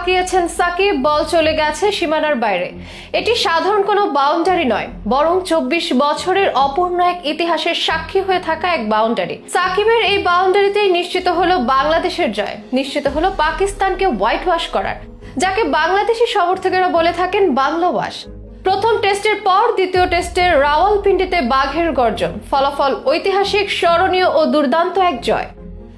হাঁকিয়েছেন সাকিব, বল চলে গেছে সীমানার বাইরে। এটি সাধারণ কোনো বাউন্ডারি নয়, বরং 24 বছরের অপূর্ণ এক ইতিহাসের সাক্ষী হয়ে থাকা এক বাউন্ডারি। সাকিবের এই বাউন্ডারিতেই নিশ্চিত হলো বাংলাদেশের জয়, নিশ্চিত হলো পাকিস্তানকে হোয়াইট ওয়াশ করার, যাকে বাংলাদেশি সমর্থকেরা বলে থাকেন বাংলা ওয়াশ। প্রথম টেস্টের পর দ্বিতীয় টেস্টে রাওয়ালপিন্ডিতে বাঘের গর্জন, ফলাফল ঐতিহাসিক, স্মরণীয় ও দুর্দান্ত এক জয়।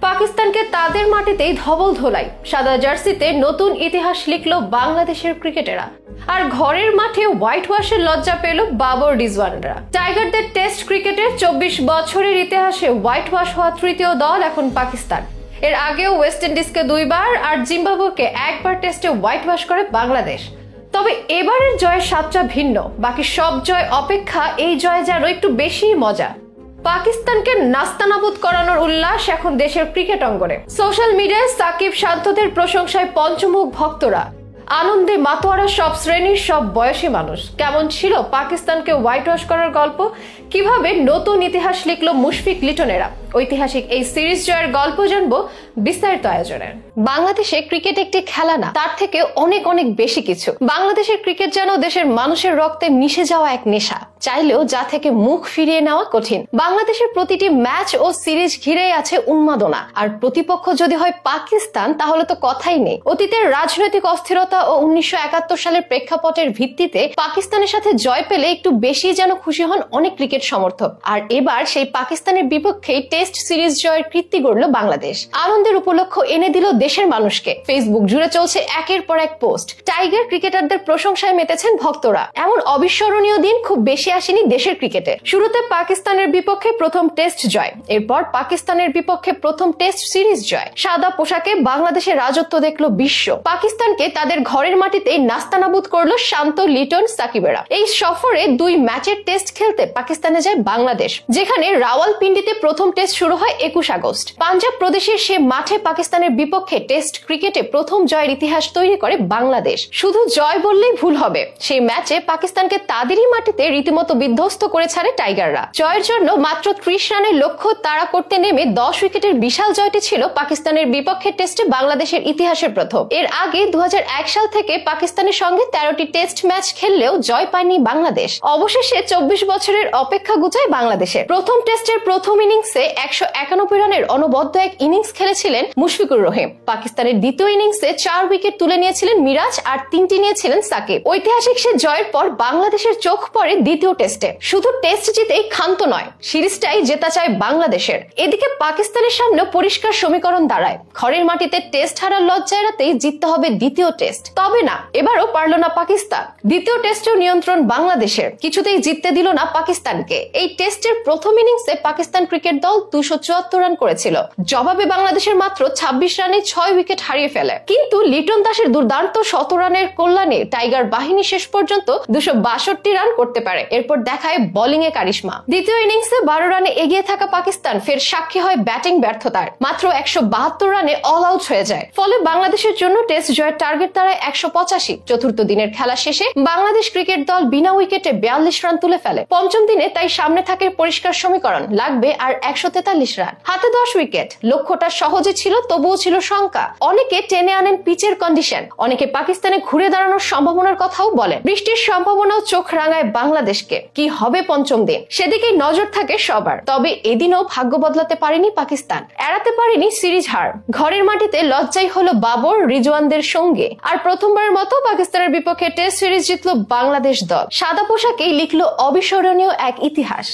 পাকিস্তানকে তাদের মাটিতেই ধবল ধোলাই, সাদা জার্সিতে নতুন ইতিহাস লিখল বাংলাদেশের ক্রিকেটাররা। আর ঘরের মাঠে হোয়াইট ওয়াশের লজ্জা পেল বাবর রিজওয়ানরা। টাইগারদের টেস্ট ক্রিকেটের 24 বছরের ইতিহাসে হোয়াইট ওয়াশ হওয়া তৃতীয় দল এখন পাকিস্তান। এর আগেও ওয়েস্ট ইন্ডিজকে 2 বার আর জিম্বাবুয়েকে 1 বার টেস্টে হোয়াইট ওয়াশ করে বাংলাদেশ। তবে এবারের জয়ের স্বাদটা ভিন্ন, বাকি সব জয় অপেক্ষা এই জয় যেন একটু বেশি মজা। পাকিস্তানকে নাস্তানাবুদ করানোর উল্লাস এখন দেশের ক্রিকেট অঙ্গনে। সোশ্যাল মিডিয়ায় সাকিব শান্তদের প্রশংসায় পঞ্চমুখ ভক্তরা, আনন্দে মাতোয়ারা সব শ্রেণীর, সব বয়সী মানুষ। কেমন ছিল পাকিস্তানকে হোয়াইট ওয়াশ করার গল্প, কিভাবে নতুন ইতিহাস লিখল মুশফিক লিটনেরা, ঐতিহাসিক এই সিরিজ জয়ের গল্প জানবো বিস্তারিত আয়োজনে। বাংলাদেশে ক্রিকেট একটি খেলা না, তার থেকে অনেক অনেক বেশি কিছু। বাংলাদেশের ক্রিকেট যেন দেশের মানুষের রক্তে মিশে যাওয়া এক নেশা, চাইলেও যা থেকে মুখ ফিরিয়ে নেওয়া কঠিন। বাংলাদেশের প্রতিটি ম্যাচ ও সিরিজ ঘিরেই আছে উন্মাদনা, আর প্রতিপক্ষ যদি হয় পাকিস্তান তাহলে তো কথাই নেই। অতীতের রাজনৈতিক অস্থিরতা ও 1971 সালের প্রেক্ষাপটের ভিত্তিতে পাকিস্তানের সাথে জয় পেলে একটু বেশি যেন খুশি হন অনেক ক্রিকেট সমর্থক। আর এবার সেই পাকিস্তানের বিপক্ষে টেস্ট সিরিজ জয়ের কীর্তি গড়ল বাংলাদেশ। আনন্দের উপলক্ষ এনে দিল দেশের মানুষকে। ফেসবুক জুড়ে চলছে একের পর এক পোস্ট। টাইগার ক্রিকেটারদের প্রশংসায় মেতেছেন ভক্তরা। এমন অবিস্মরণীয় দিন খুব বেশি আসেনি দেশের ক্রিকেটে। শুরুতে পাকিস্তানের বিপক্ষে প্রথম টেস্ট জয়, এরপর পাকিস্তানের বিপক্ষে প্রথম টেস্ট সিরিজ জয়। সাদা পোশাকে বাংলাদেশের রাজত্ব দেখল বিশ্ব। পাকিস্তানকে তাদের ঘরের মাটিতেই নাস্তানাবুদ করলো শান্ত, লিটন, সাকিবেরা। এই সফরে 2 ম্যাচের টেস্ট খেলতে পাকিস্তানে যায় বাংলাদেশ, যেখানে রাওয়ালপিন্ডিতে প্রথম টেস্ট শুরু হয় 21 আগস্ট। পাঞ্জাব প্রদেশের সে মাঠে পাকিস্তানের বিপক্ষে টেস্ট ক্রিকেটে প্রথম জয়ের ইতিহাস তৈরি করে বাংলাদেশ। শুধু জয় বললেই ভুল হবে, সেই ম্যাচে পাকিস্তানকে তাদেরই মাটিতে রীতিমতো বিধ্বস্ত করে ছাড়ে টাইগাররা। জয়ের জন্য মাত্র 30 রানের লক্ষ্য তাড়া করতে নেমে 10 উইকেটের বিশাল জয়টি ছিল পাকিস্তানের বিপক্ষে টেস্টে বাংলাদেশের ইতিহাসের প্রথম। এর আগে 2001 সাল থেকে পাকিস্তানের সঙ্গে 13টি টেস্ট ম্যাচ খেললেও জয় পায়নি বাংলাদেশ। অবশেষে 24 বছরের অপেক্ষা গুছায় বাংলাদেশের। প্রথম টেস্টের প্রথম ইনিংসে 191 রানের অনবদ্য এক ইনিংস খেলেছিলেন মুশফিকুর রহিম। পাকিস্তানের দ্বিতীয় ইনিংসে 4 উইকেট তুলে নিয়েছিলেন মিরাজ, আর 3টি নিয়েছিলেন সাকিব। ঐতিহাসিক সে জয়ের পর বাংলাদেশের চোখ পড়ে দ্বিতীয় টেস্টে। শুধু টেস্ট জিতেই ক্ষান্ত নয়, সিরিজটাই জেতা চায় বাংলাদেশের। এদিকে পাকিস্তানের সামনে পরিষ্কার সমীকরণ দাঁড়ায়, ঘরের মাটিতে টেস্ট হারার লজ্জা এড়াতেই জিততে হবে দ্বিতীয় টেস্ট। তবে না, এবারও পারল না পাকিস্তান। দ্বিতীয় টেস্টেও নিয়ন্ত্রণ বাংলাদেশের, কিছুতেই জিততে দিল না পাকিস্তানকে। এই টেস্টের প্রথম ইনিংসে পাকিস্তান ক্রিকেট দল 274 রান করেছিল, জবাবে বাংলাদেশের মাত্র 26 রানে 6 উইকেট হারিয়ে ফেলে। কিন্তু লিটন দাসের দুর্দান্ত 100 রানের কল্যাণে টাইগার বাহিনী শেষ পর্যন্ত 262 রান করতে পারে। এরপর দেখায় বোলিং এ কারিশমা। দ্বিতীয় ইনিংসে 12 রানে এগিয়ে থাকা পাকিস্তান ফের সাক্ষী হয় ব্যাটিং ব্যর্থতার। মাত্র 172 রানে অল আউট হয়ে যায়। ফলে বাংলাদেশের জন্য টেস্ট জয়ের টার্গেট দাঁড়ায় 185। চতুর্থ দিনের খেলা শেষে বাংলাদেশ ক্রিকেট দল বিনা উইকেটে 42 রান তুলে ফেলে। পঞ্চম দিনে তাই সামনে থাকে পরিষ্কার সমীকরণ, লাগবে আর 143 রান। হাতে 10 উইকেট, লক্ষ্যটা সহজে ছিল, তবুও ছিল শঙ্কা। অনেকে টেনে আনেন পিচের কন্ডিশন, অনেকে পাকিস্তানে ঘুরে দাঁড়ানোর সম্ভাবনার কথাও বলেন। বৃষ্টির সম্ভাবনাও চোখ রাঙায় বাংলাদেশকে। কি হবে পঞ্চম দিন, সেদিকেই নজর থাকে সবার। তবে এদিনও ভাগ্য বদলাতে পারেনি পাকিস্তান, এড়াতে পারেনি সিরিজ হার। ঘরের মাটিতে লজ্জাই হলো বাবর রিজওয়ানদের সঙ্গে। আর প্রথমবারের মতো পাকিস্তানের বিপক্ষে টেস্ট সিরিজ জিতল বাংলাদেশ দল। সাদা পোশাকেই লিখলো অবিস্মরণীয় এক ইতিহাস।